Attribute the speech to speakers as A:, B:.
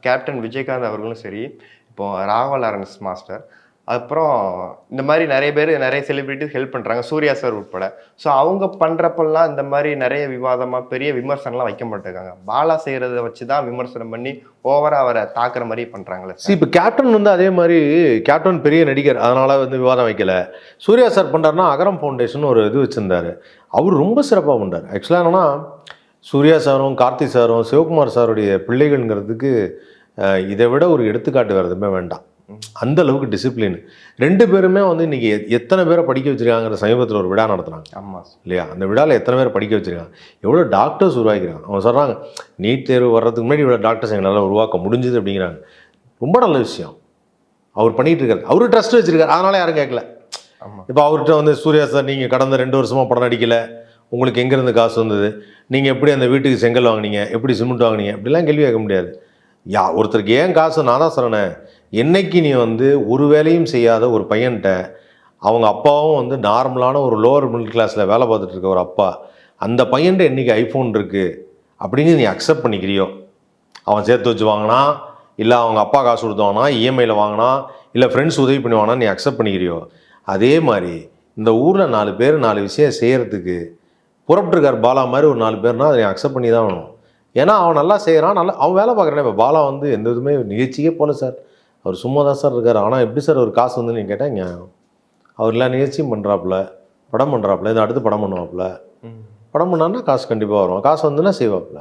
A: Captain Vijayakanth அவர்களும் சரி, இப்போ ராகவா லாரன்ஸ் மாஸ்டர், அப்புறம் இந்த மாரி நெறைய பேரு, நெறைய செலிபிரிட்டீஸ் ஹெல்ப் பண்றாங்க. சூர்யா சார் உட்பட. ஸோ அவங்க பண்றப்பல்லாம் இந்த மாரி நெறைய விவாதமா, பெரிய விமர்சனம்லாம் வைக்க மாட்டேங்காங்க. பாலா செய்றத வச்சு தான் விமர்சனம் பண்ணி, ஓவரா அவர தாக்குற மாரி பண்றாங்கல்ல சார்.
B: இப்ப கேப்டன் வந்து அதே மாரி கேப்டன் பெரிய நடிகர். அதனால வந்து விவாதம் வைக்கல. சூர்யா சார் பண்றாருன்னா, அகரம் ஃபவுண்டேஷன் ஒரு இது வச்சிருந்தாரு. அவரு ரொம்ப சிறப்பா பண்றாரு. ஆக்சுவலா என்னன்னா, சூர்யா சாரும், கார்த்தி சாரும், சிவகுமார் சாருடைய பிள்ளைகள்ங்கிறதுக்கு இதை விட ஒரு எடுத்துக்காட்டு வேறு எதுவுமே வேண்டாம். அந்த அளவுக்கு டிசிப்ளின். 2 பேருமே வந்து இன்னைக்கு எத்தனை பேரை படிக்க வச்சிருக்காங்கிற சமீபத்தில் ஒரு விழா நடத்துனாங்க.
A: ஆமா.
B: இல்லையா? அந்த விழாவில் எத்தனை பேரை படிக்க வச்சிருக்காங்க. எவ்வளோ டாக்டர்ஸ் உருவாக்கிறாங்க. அவங்க சொல்கிறாங்க, நீட் தேர்வு வர்றதுக்கு முன்னாடி இவ்வளோ டாக்டர்ஸ் எங்களால் உருவாக்க முடிஞ்சுது அப்படிங்கிறாங்க. ரொம்ப நல்ல விஷயம். அவர் பண்ணிகிட்டு இருக்காரு. அவரு ட்ரஸ்ட் வச்சிருக்காரு. அதனால யாரும் கேட்கல. இப்போ அவர்கிட்ட வந்து சூர்யா சார் நீங்கள் கடந்த 2 வருஷமாக படம் நடிக்கலை, உங்களுக்கு எங்கேருந்து காசு வந்தது, நீங்கள் எப்படி அந்த வீட்டுக்கு செங்கல் வாங்கினீங்க, எப்படி சிமெண்ட் வாங்கினீங்க, இப்படிலாம் கேள்வி கேட்க முடியாது. ஒருத்தருக்கு ஏன் காசு நான் தான் சொல்கிறேன். என்னைக்கு நீ வந்து ஒரு வேலையும் செய்யாத ஒரு பையன்கிட்ட, அவங்க அப்பாவும் வந்து நார்மலான ஒரு லோவர் மிடில் கிளாஸில் வேலை பார்த்துட்டு இருக்க ஒரு அப்பா, அந்த பையன்கிட்ட என்றைக்கு ஐஃபோன் இருக்குது அப்படின்னு நீ அக்செப்ட் பண்ணிக்கிறியோ, அவன் சேர்த்து வச்சு வாங்கினா, இல்லை அவங்க அப்பா காசு கொடுத்தவானா, இஎம்ஐயில் வாங்கினா, இல்லை ஃப்ரெண்ட்ஸ் உதவி பண்ணுவானா, நீ அக்செப்ட் பண்ணிக்கிறியோ, அதே மாதிரி இந்த ஊரில் 4 பேர் 4 விஷயம் செய்கிறதுக்கு புறப்பட்டுருக்கார் பாலா மாதிரி ஒரு 4 பேர்னால் அதை அக்செப்ட் பண்ணி தான் வேணும். ஏன்னா அவன் நல்லா செய்கிறான், நல்லா அவன் வேலை பார்க்குறானே. இப்போ பாலா வந்து எந்த இதுவுமே நிகழ்ச்சிக்கே போகல சார், அவர் சும்மா தான் சார் இருக்கார். ஆனால் எப்படி சார் ஒரு காசு வந்து நீங்கள் கேட்டால் நியாயம். அவர் எல்லா நிகழ்ச்சியும் பண்ணுறாப்புல, படம் பண்ணுறாப்புல, இதை அடுத்து படம் பண்ணுவாப்புல. படம் பண்ணான்னா காசு கண்டிப்பாக வரும். காசு வந்துன்னா செய்வாப்புல.